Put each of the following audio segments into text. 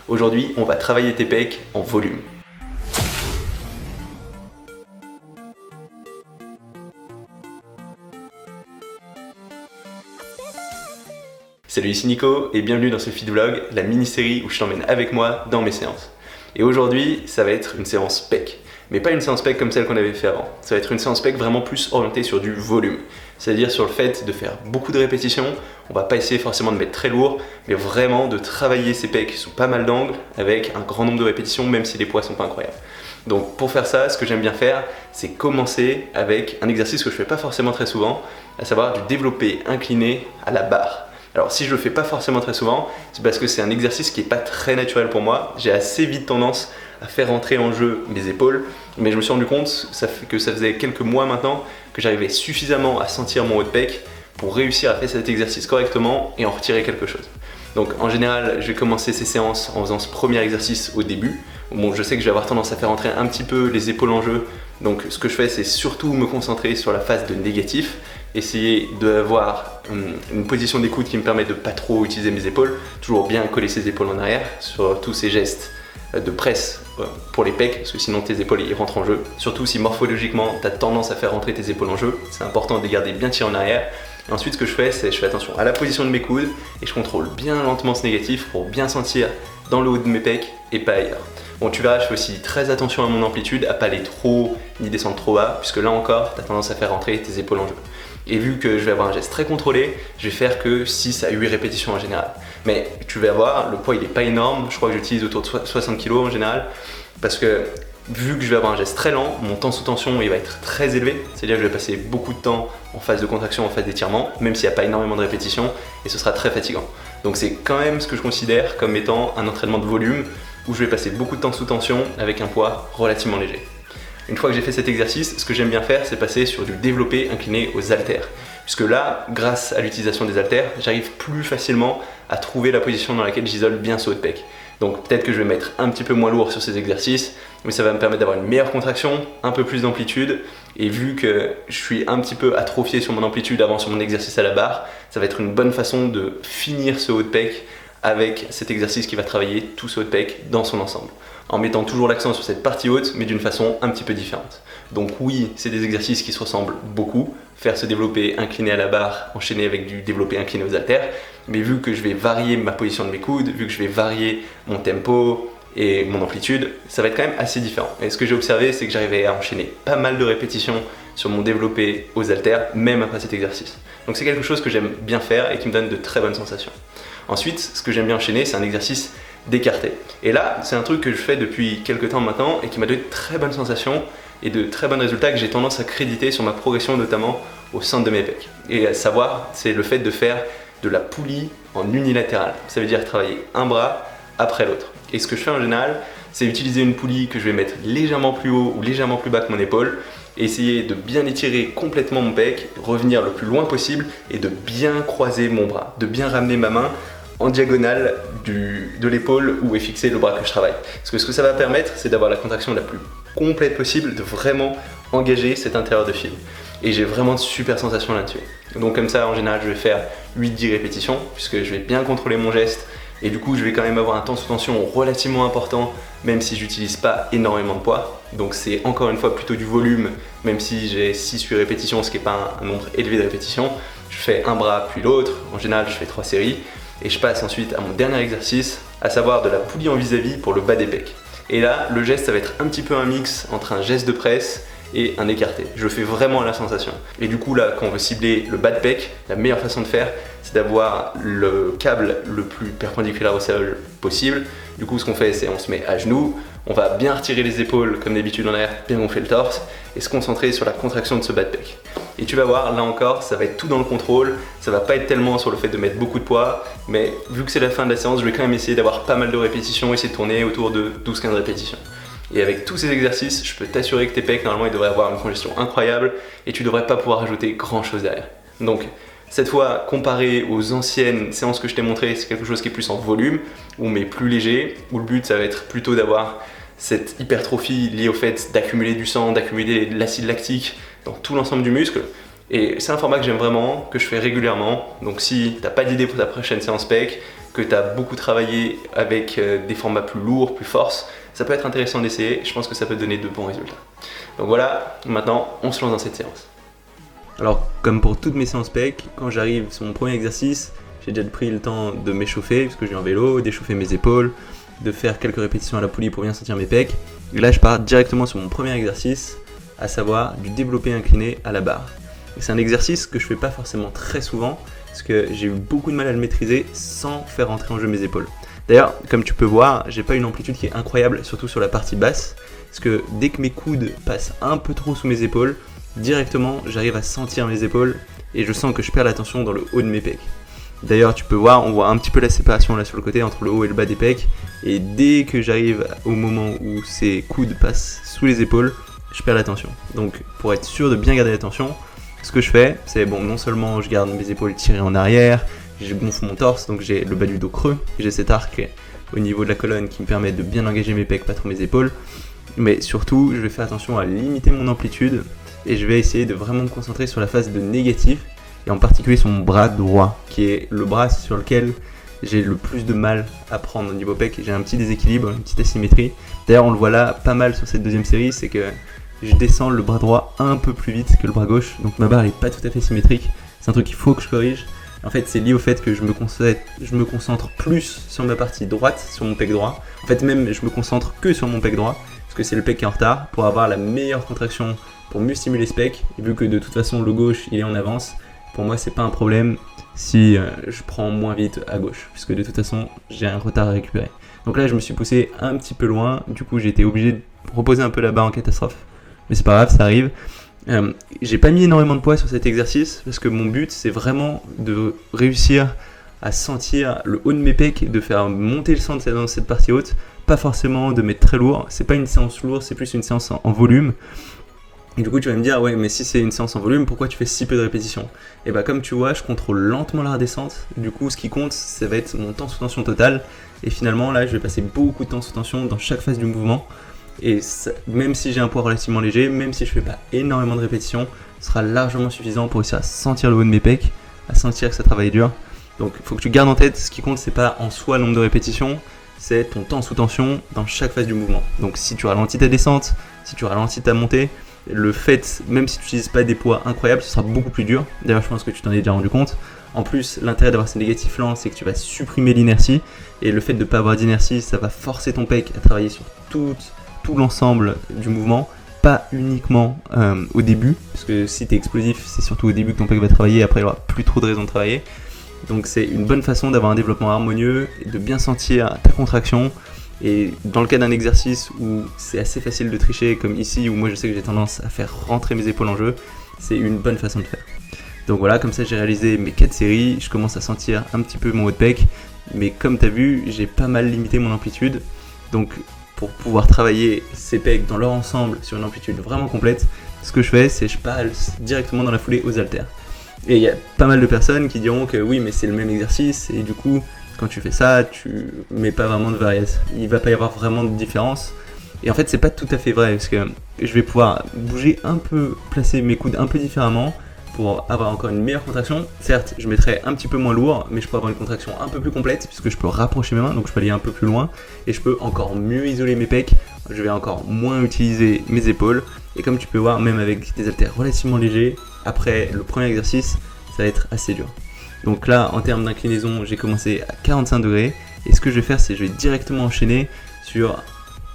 Aujourd'hui, on va travailler tes pecs en volume. Salut, ici Nico et bienvenue dans ce feedvlog, la mini-série où je t'emmène avec moi dans mes séances. Et aujourd'hui, ça va être une séance pec. Mais pas une séance pec comme celle qu'on avait fait avant. Ça va être une séance pec vraiment plus orientée sur du volume. C'est-à-dire sur le fait de faire beaucoup de répétitions. On va pas essayer forcément de mettre très lourd, mais vraiment de travailler ses pecs sous pas mal d'angles avec un grand nombre de répétitions, même si les poids sont pas incroyables. Donc pour faire ça, ce que j'aime bien faire, c'est commencer avec un exercice que je fais pas forcément très souvent, à savoir du développé incliné à la barre. Alors si je le fais pas forcément très souvent, c'est parce que c'est un exercice qui est pas très naturel pour moi. J'ai assez vite tendance à faire entrer en jeu mes épaules, mais je me suis rendu compte que ça faisait quelques mois maintenant que j'arrivais suffisamment à sentir mon haut de pec pour réussir à faire cet exercice correctement et en retirer quelque chose. Donc en général, je vais commencer ces séances en faisant ce premier exercice au début. Bon, je sais que je vais avoir tendance à faire entrer un petit peu les épaules en jeu, donc ce que je fais, c'est surtout me concentrer sur la phase de négatif, essayer d'avoir une position d'écoute qui me permet de pas trop utiliser mes épaules, toujours bien coller ses épaules en arrière sur tous ces gestes de presse pour les pecs, parce que sinon tes épaules ils rentrent en jeu. Surtout si morphologiquement tu as tendance à faire rentrer tes épaules en jeu, c'est important de les garder bien tirées en arrière. Et ensuite ce que je fais, c'est je fais attention à la position de mes coudes et je contrôle bien lentement ce négatif pour bien sentir dans le haut de mes pecs et pas ailleurs. Bon, tu verras, je fais aussi très attention à mon amplitude, à pas aller trop ni descendre trop bas, puisque là encore, tu as tendance à faire rentrer tes épaules en jeu. Et vu que je vais avoir un geste très contrôlé, je vais faire que 6 à 8 répétitions en général. Mais tu vas voir, le poids il est pas énorme, je crois que j'utilise autour de 60 kg en général, parce que vu que je vais avoir un geste très lent, mon temps sous tension il va être très élevé, c'est-à-dire que je vais passer beaucoup de temps en phase de contraction, en phase d'étirement, même s'il n'y a pas énormément de répétitions, et ce sera très fatigant. Donc c'est quand même ce que je considère comme étant un entraînement de volume, où je vais passer beaucoup de temps sous tension avec un poids relativement léger. Une fois que j'ai fait cet exercice, ce que j'aime bien faire, c'est passer sur du développé incliné aux haltères. Puisque là, grâce à l'utilisation des haltères, j'arrive plus facilement à trouver la position dans laquelle j'isole bien ce haut de pec. Donc peut-être que je vais mettre un petit peu moins lourd sur ces exercices, mais ça va me permettre d'avoir une meilleure contraction, un peu plus d'amplitude, et vu que je suis un petit peu atrophié sur mon amplitude avant sur mon exercice à la barre, ça va être une bonne façon de finir ce haut de pec avec cet exercice qui va travailler tout ce haut de pec dans son ensemble, en mettant toujours l'accent sur cette partie haute, mais d'une façon un petit peu différente. Donc oui, c'est des exercices qui se ressemblent beaucoup, faire ce développé incliné à la barre, enchaîné avec du développé incliné aux haltères, mais vu que je vais varier ma position de mes coudes, vu que je vais varier mon tempo et mon amplitude, ça va être quand même assez différent. Et ce que j'ai observé, c'est que j'arrivais à enchaîner pas mal de répétitions sur mon développé aux haltères, même après cet exercice. Donc c'est quelque chose que j'aime bien faire et qui me donne de très bonnes sensations. Ensuite, ce que j'aime bien enchaîner, c'est un exercice d'écarté. Et là, c'est un truc que je fais depuis quelques temps maintenant et qui m'a donné de très bonnes sensations et de très bons résultats que j'ai tendance à créditer sur ma progression, notamment au centre de mes pecs. Et à savoir, c'est le fait de faire de la poulie en unilatéral. Ça veut dire travailler un bras après l'autre. Et ce que je fais en général, c'est utiliser une poulie que je vais mettre légèrement plus haut ou légèrement plus bas que mon épaule, et essayer de bien étirer complètement mon pec, revenir le plus loin possible et de bien croiser mon bras, de bien ramener ma main en diagonale de l'épaule où est fixé le bras que je travaille. Parce que ce que ça va permettre, c'est d'avoir la contraction la plus complète possible, de vraiment engager cet intérieur de fil. Et j'ai vraiment de super sensations là-dessus. Donc comme ça, en général, je vais faire 8-10 répétitions, puisque je vais bien contrôler mon geste, et du coup, je vais quand même avoir un temps sous tension relativement important, même si j'utilise pas énormément de poids. Donc c'est encore une fois plutôt du volume, même si j'ai 6-8 répétitions, ce qui n'est pas un nombre élevé de répétitions. Je fais un bras puis l'autre, en général je fais 3 séries, et je passe ensuite à mon dernier exercice, à savoir de la poulie en vis-à-vis pour le bas des pecs. Et là, le geste, ça va être un petit peu un mix entre un geste de presse et un écarté. Je le fais vraiment à la sensation. Et du coup là, quand on veut cibler le bas de pec, la meilleure façon de faire, c'est d'avoir le câble le plus perpendiculaire au sol possible. Du coup, ce qu'on fait, c'est on se met à genoux, on va bien retirer les épaules comme d'habitude en arrière, bien gonfler le torse et se concentrer sur la contraction de ce bas de pec. Et tu vas voir, là encore, ça va être tout dans le contrôle, ça va pas être tellement sur le fait de mettre beaucoup de poids, mais vu que c'est la fin de la séance, je vais quand même essayer d'avoir pas mal de répétitions, essayer de tourner autour de 12-15 répétitions. Et avec tous ces exercices, je peux t'assurer que tes pecs, normalement, ils devraient avoir une congestion incroyable et tu devrais pas pouvoir ajouter grand chose derrière. Donc, cette fois, comparé aux anciennes séances que je t'ai montrées, c'est quelque chose qui est plus en volume, mais plus léger, où le but, ça va être plutôt d'avoir cette hypertrophie liée au fait d'accumuler du sang, d'accumuler de l'acide lactique dans tout l'ensemble du muscle. Et c'est un format que j'aime vraiment, que je fais régulièrement. Donc si t'as pas d'idée pour ta prochaine séance pec, que tu as beaucoup travaillé avec des formats plus lourds, plus force, ça peut être intéressant d'essayer. Je pense que ça peut donner de bons résultats. Donc voilà, maintenant on se lance dans cette séance. Alors comme pour toutes mes séances pec, quand j'arrive sur mon premier exercice, j'ai déjà pris le temps de m'échauffer parce que je vais en vélo, d'échauffer mes épaules, de faire quelques répétitions à la poulie pour bien sentir mes pecs. Et là je pars directement sur mon premier exercice, à savoir du développé incliné à la barre. Et c'est un exercice que je fais pas forcément très souvent parce que j'ai eu beaucoup de mal à le maîtriser sans faire rentrer en jeu mes épaules. D'ailleurs, comme tu peux voir, j'ai pas une amplitude qui est incroyable, surtout sur la partie basse, parce que dès que mes coudes passent un peu trop sous mes épaules, directement j'arrive à sentir mes épaules et je sens que je perds la tension dans le haut de mes pecs. D'ailleurs, tu peux voir, on voit un petit peu la séparation là sur le côté entre le haut et le bas des pecs, et dès que j'arrive au moment où ces coudes passent sous les épaules, je perds la tension. Donc pour être sûr de bien garder la tension, ce que je fais, c'est bon, non seulement je garde mes épaules tirées en arrière, je gonfle mon torse, donc j'ai le bas du dos creux, j'ai cet arc au niveau de la colonne qui me permet de bien engager mes pecs, pas trop mes épaules, mais surtout je vais faire attention à limiter mon amplitude et je vais essayer de vraiment me concentrer sur la phase de négatif et en particulier sur mon bras droit qui est le bras sur lequel j'ai le plus de mal à prendre au niveau pec. J'ai un petit déséquilibre, une petite asymétrie. D'ailleurs on le voit là pas mal sur cette deuxième série, c'est que je descends le bras droit un peu plus vite que le bras gauche, donc ma barre n'est pas tout à fait symétrique, c'est un truc qu'il faut que je corrige. En fait, c'est lié au fait que je me concentre plus sur ma partie droite, sur mon pec droit. En fait, même, je me concentre que sur mon pec droit, parce que c'est le pec qui est en retard, pour avoir la meilleure contraction, pour mieux stimuler ce pec. Et vu que de toute façon, le gauche, il est en avance, pour moi, c'est pas un problème si je prends moins vite à gauche, puisque de toute façon, j'ai un retard à récupérer. Donc là, je me suis poussé un petit peu loin, du coup, j'ai été obligé de reposer un peu la barre en catastrophe. Mais c'est pas grave, ça arrive. J'ai pas mis énormément de poids sur cet exercice parce que mon but c'est vraiment de réussir à sentir le haut de mes pecs, de faire monter le sang dans cette partie haute, pas forcément de mettre très lourd. C'est pas une séance lourde, c'est plus une séance en volume. Et du coup tu vas me dire ouais mais si c'est une séance en volume, pourquoi tu fais si peu de répétitions? Et bah comme tu vois, je contrôle lentement la redescente. Du coup ce qui compte ça va être mon temps sous tension total. Et finalement là je vais passer beaucoup de temps sous tension dans chaque phase du mouvement. Et ça, même si j'ai un poids relativement léger, même si je fais pas énormément de répétitions, ce sera largement suffisant pour réussir à sentir le haut de mes pecs, à sentir que ça travaille dur. Donc il faut que tu gardes en tête, ce qui compte c'est pas en soi le nombre de répétitions, c'est ton temps sous tension dans chaque phase du mouvement. Donc si tu ralentis ta descente, si tu ralentis ta montée, le fait, même si tu n'utilises pas des poids incroyables, ce sera beaucoup plus dur. D'ailleurs je pense que tu t'en es déjà rendu compte. En plus, l'intérêt d'avoir ces négatifs lents, c'est que tu vas supprimer l'inertie. Et le fait de ne pas avoir d'inertie, ça va forcer ton pec à travailler sur tout l'ensemble du mouvement, pas uniquement au début, parce que si tu es explosif, c'est surtout au début que ton pec va travailler, après il n'y aura plus trop de raison de travailler. Donc c'est une bonne façon d'avoir un développement harmonieux, de bien sentir ta contraction. Et dans le cas d'un exercice où c'est assez facile de tricher, comme ici, où moi je sais que j'ai tendance à faire rentrer mes épaules en jeu, c'est une bonne façon de faire. Donc voilà, comme ça j'ai réalisé mes 4 séries, je commence à sentir un petit peu mon haut de pec, mais comme tu as vu, j'ai pas mal limité mon amplitude. Donc pour pouvoir travailler ces pecs dans leur ensemble sur une amplitude vraiment complète, ce que je fais, c'est je passe directement dans la foulée aux haltères. Et il y a pas mal de personnes qui diront que oui, mais c'est le même exercice, et du coup, quand tu fais ça, tu mets pas vraiment de variation. Il va pas y avoir vraiment de différence. Et en fait, c'est pas tout à fait vrai, parce que je vais pouvoir bouger un peu, placer mes coudes un peu différemment, pour avoir encore une meilleure contraction. Certes, je mettrai un petit peu moins lourd, mais je peux avoir une contraction un peu plus complète puisque je peux rapprocher mes mains, donc je peux aller un peu plus loin et je peux encore mieux isoler mes pecs. Je vais encore moins utiliser mes épaules et comme tu peux voir, même avec des haltères relativement légers, après le premier exercice, ça va être assez dur. Donc là, en termes d'inclinaison, j'ai commencé à 45 degrés et ce que je vais faire, c'est que je vais directement enchaîner sur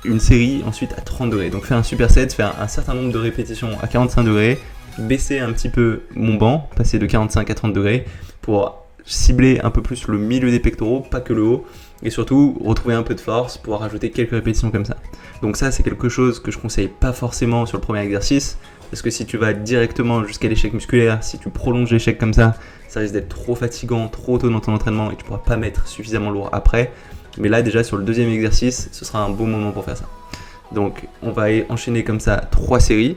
une série ensuite à 30 degrés. Donc faire un superset, faire un certain nombre de répétitions à 45 degrés, baisser un petit peu mon banc, passer de 45 à 30 degrés pour cibler un peu plus le milieu des pectoraux, pas que le haut, et surtout retrouver un peu de force, pouvoir rajouter quelques répétitions comme ça. Donc ça c'est quelque chose que je conseille pas forcément sur le premier exercice, parce que si tu vas directement jusqu'à l'échec musculaire, si tu prolonges l'échec comme ça risque d'être trop fatigant, trop tôt dans ton entraînement et tu pourras pas mettre suffisamment lourd après. Mais là déjà sur le deuxième exercice, ce sera un bon moment pour faire ça. Donc on va enchaîner comme ça 3 séries,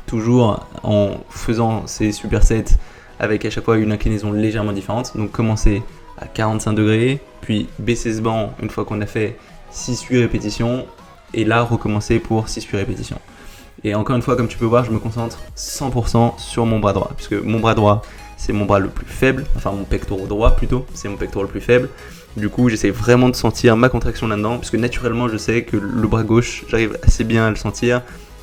toujours en faisant ces supersets avec à chaque fois une inclinaison légèrement différente. Donc commencer à 45 degrés, puis baisser ce banc une fois qu'on a fait 6-8 répétitions, et là recommencer pour 6-8 répétitions. Et encore une fois, comme tu peux voir, je me concentre 100% sur mon bras droit, puisque mon bras droit, c'est mon bras le plus faible, enfin mon pectoral droit plutôt, c'est mon pectoral le plus faible. Du coup, j'essaie vraiment de sentir ma contraction là-dedans, parce que naturellement, je sais que le bras gauche, j'arrive assez bien à le sentir.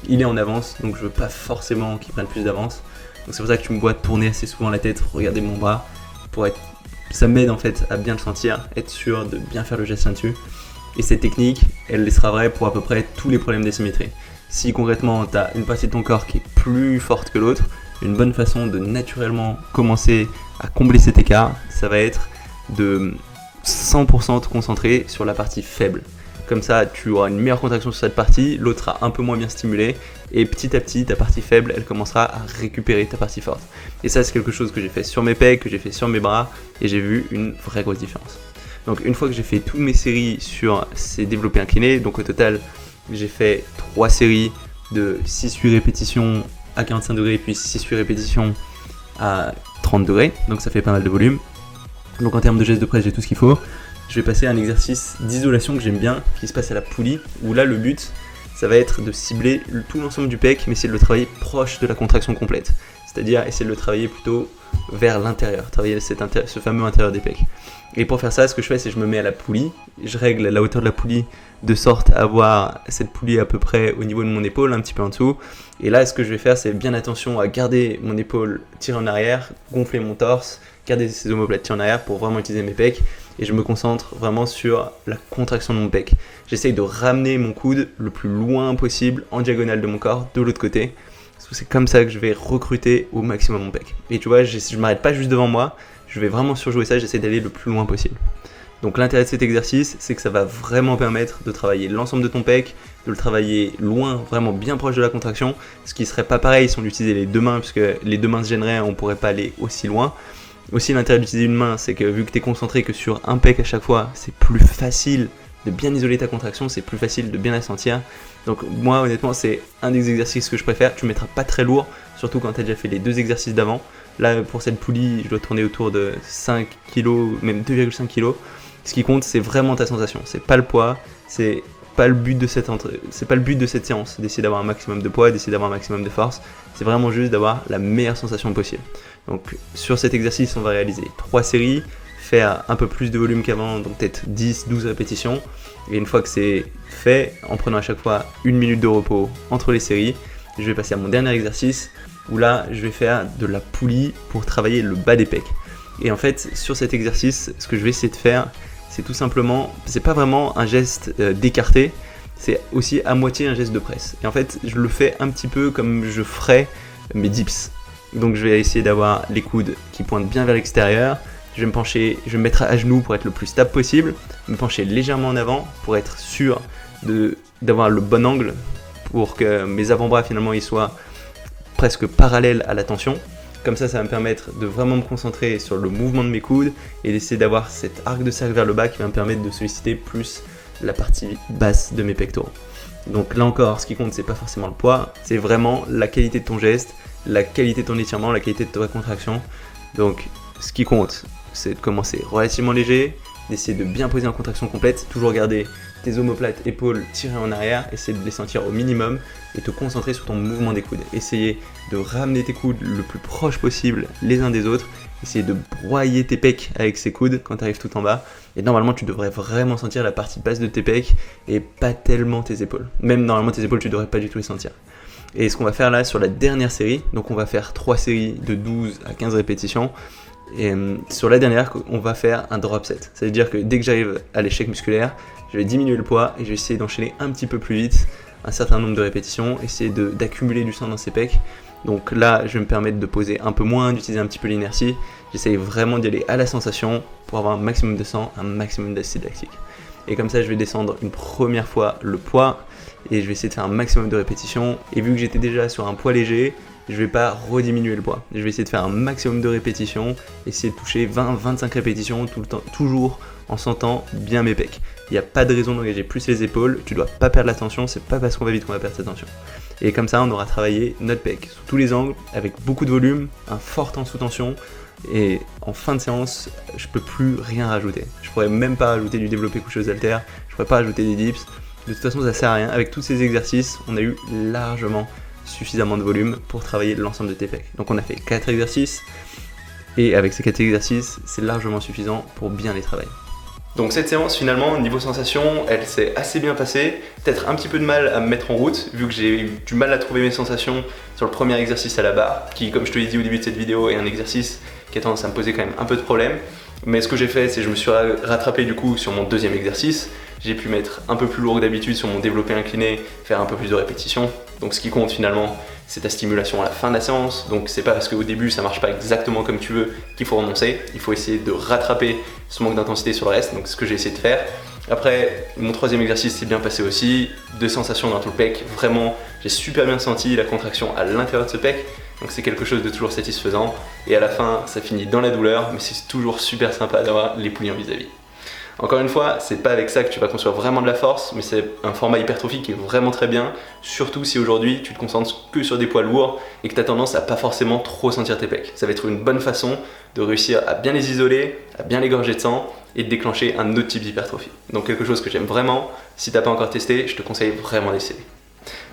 Il est en avance, donc je veux pas forcément qu'il prenne plus d'avance. Donc c'est pour ça que tu me vois tourner assez souvent la tête, regarder mon bras, ça m'aide en fait à bien le sentir, être sûr de bien faire le geste là-dessus. Et cette technique, elle sera vraie pour à peu près tous les problèmes d'asymétrie. Si concrètement, tu as une partie de ton corps qui est plus forte que l'autre, une bonne façon de naturellement commencer à combler cet écart, ça va être de 100% te concentrer sur la partie faible. Comme ça, tu auras une meilleure contraction sur cette partie, l'autre sera un peu moins bien stimulée, et petit à petit, ta partie faible, elle commencera à récupérer ta partie forte. Et ça, c'est quelque chose que j'ai fait sur mes pecs, que j'ai fait sur mes bras, et j'ai vu une vraie grosse différence. Donc une fois que j'ai fait toutes mes séries sur ces développés inclinés, donc au total, j'ai fait 3 séries de 6-8 répétitions à 45 degrés, puis 6-8 répétitions à 30 degrés, donc ça fait pas mal de volume. Donc en termes de gestes de presse, j'ai tout ce qu'il faut. Je vais passer à un exercice d'isolation que j'aime bien, qui se passe à la poulie, où là le but, ça va être de cibler tout l'ensemble du pec, mais essayer de le travailler proche de la contraction complète. C'est-à-dire essayer de le travailler plutôt vers l'intérieur, travailler ce fameux intérieur des pecs. Et pour faire ça, ce que je fais, c'est que je me mets à la poulie, je règle la hauteur de la poulie de sorte à avoir cette poulie à peu près au niveau de mon épaule, un petit peu en dessous. Et là, ce que je vais faire, c'est bien attention à garder mon épaule tirée en arrière, gonfler mon torse, garder ces omoplates tirées en arrière pour vraiment utiliser mes pecs. Et je me concentre vraiment sur la contraction de mon pec. J'essaye de ramener mon coude le plus loin possible en diagonale de mon corps, de l'autre côté. Parce que c'est comme ça que je vais recruter au maximum mon pec. Et tu vois, je ne m'arrête pas juste devant moi, je vais vraiment surjouer ça, j'essaie d'aller le plus loin possible. Donc l'intérêt de cet exercice, c'est que ça va vraiment permettre de travailler l'ensemble de ton pec, de le travailler loin, vraiment bien proche de la contraction, ce qui serait pas pareil si on utilisait les deux mains, puisque les deux mains se gêneraient, on pourrait pas aller aussi loin. Aussi l'intérêt d'utiliser une main, c'est que vu que tu es concentré que sur un pec à chaque fois, c'est plus facile de bien isoler ta contraction, c'est plus facile de bien la sentir. Donc moi honnêtement c'est un des exercices que je préfère, tu ne mettras pas très lourd, surtout quand tu as déjà fait les 2 exercices d'avant. Là pour cette poulie, je dois tourner autour de 5 kg, même 2,5 kg. Ce qui compte c'est vraiment ta sensation, c'est pas le poids, c'est pas le but de cette séance, d'essayer d'avoir un maximum de poids, d'essayer d'avoir un maximum de force, c'est vraiment juste d'avoir la meilleure sensation possible. Donc sur cet exercice on va réaliser 3 séries, faire un peu plus de volume qu'avant, donc peut-être 10-12 répétitions, et une fois que c'est fait, en prenant à chaque fois 1 minute de repos entre les séries, je vais passer à mon dernier exercice, où là je vais faire de la poulie pour travailler le bas des pecs. Et en fait sur cet exercice, ce que je vais essayer de faire, c'est tout simplement, c'est pas vraiment un geste d'écarté, c'est aussi à moitié un geste de presse. Et en fait je le fais un petit peu comme je ferais mes dips. Donc je vais essayer d'avoir les coudes qui pointent bien vers l'extérieur, je vais me pencher, je vais me mettre à genoux pour être le plus stable possible, me pencher légèrement en avant pour être sûr d'avoir le bon angle pour que mes avant-bras finalement ils soient presque parallèles à la tension. Comme ça va me permettre de vraiment me concentrer sur le mouvement de mes coudes et d'essayer d'avoir cet arc de cercle vers le bas qui va me permettre de solliciter plus la partie basse de mes pectoraux. Donc là encore, ce qui compte c'est pas forcément le poids, c'est vraiment la qualité de ton geste, la qualité de ton étirement, la qualité de ta contraction. Donc ce qui compte, c'est de commencer relativement léger, d'essayer de bien poser en contraction complète, toujours garder tes omoplates, épaules tirées en arrière, essayer de les sentir au minimum et te concentrer sur ton mouvement des coudes. Essayer de ramener tes coudes le plus proche possible les uns des autres, essayer de broyer tes pecs avec ces coudes quand tu arrives tout en bas, et normalement tu devrais vraiment sentir la partie basse de tes pecs et pas tellement tes épaules. Même normalement tes épaules tu devrais pas du tout les sentir. Et ce qu'on va faire là sur la dernière série, donc on va faire 3 séries de 12 à 15 répétitions. Et sur la dernière, on va faire un drop set. Ça veut dire que dès que j'arrive à l'échec musculaire, je vais diminuer le poids et je vais essayer d'enchaîner un petit peu plus vite un certain nombre de répétitions, essayer d'accumuler du sang dans ses pecs. Donc là, je vais me permettre de poser un peu moins, d'utiliser un petit peu l'inertie. J'essaye vraiment d'y aller à la sensation pour avoir un maximum de sang, un maximum d'acide lactique. Et comme ça, je vais descendre une première fois le poids et je vais essayer de faire un maximum de répétitions. Et vu que j'étais déjà sur un poids léger, je vais pas rediminuer le poids. Je vais essayer de faire un maximum de répétitions, essayer de toucher 20-25 répétitions tout le temps, toujours en sentant bien mes pecs. Il n'y a pas de raison d'engager plus les épaules, tu dois pas perdre la tension, c'est pas parce qu'on va vite qu'on va perdre sa tension. Et comme ça, on aura travaillé notre pec sous tous les angles, avec beaucoup de volume, un fort temps sous tension, et en fin de séance, je peux plus rien rajouter. Je pourrais même pas rajouter du développé couché aux haltères, je pourrais pas rajouter des dips, de toute façon ça sert à rien. Avec tous ces exercices, on a eu largement suffisamment de volume pour travailler l'ensemble de tes pecs. Donc on a fait 4 exercices, Et avec ces 4 exercices, c'est largement suffisant pour bien les travailler. Donc cette séance finalement, niveau sensation, elle s'est assez bien passée. Peut-être un petit peu de mal à me mettre en route, vu que j'ai eu du mal à trouver mes sensations sur le premier exercice à la barre, qui comme je te l'ai dit au début de cette vidéo, est un exercice qui a tendance à me poser quand même un peu de problème. Mais ce que j'ai fait, c'est que je me suis rattrapé du coup sur mon deuxième exercice. J'ai pu mettre un peu plus lourd que d'habitude sur mon développé incliné, faire un peu plus de répétitions. Donc ce qui compte finalement, c'est ta stimulation à la fin de la séance. Donc c'est pas parce qu'au début ça marche pas exactement comme tu veux qu'il faut renoncer. Il faut essayer de rattraper ce manque d'intensité sur le reste. Donc c'est ce que j'ai essayé de faire. Après, mon troisième exercice s'est bien passé aussi. 2 sensations dans tout le pec. Vraiment, j'ai super bien senti la contraction à l'intérieur de ce pec. Donc c'est quelque chose de toujours satisfaisant. Et à la fin, ça finit dans la douleur, mais c'est toujours super sympa d'avoir les poulies en vis-à-vis. Encore une fois, c'est pas avec ça que tu vas construire vraiment de la force, mais c'est un format hypertrophie qui est vraiment très bien, surtout si aujourd'hui tu te concentres que sur des poids lourds et que tu as tendance à pas forcément trop sentir tes pecs. Ça va être une bonne façon de réussir à bien les isoler, à bien les gorger de sang et de déclencher un autre type d'hypertrophie. Donc quelque chose que j'aime vraiment, si t'as pas encore testé, je te conseille vraiment d'essayer.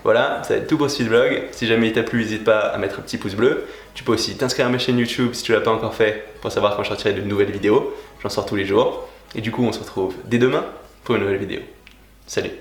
Voilà, ça va être tout pour ce vlog. Si jamais il t'a plu, n'hésite pas à mettre un petit pouce bleu. Tu peux aussi t'inscrire à ma chaîne YouTube si tu l'as pas encore fait pour savoir quand je sortirai de nouvelles vidéos. J'en sors tous les jours. Et du coup, on se retrouve dès demain pour une nouvelle vidéo. Salut!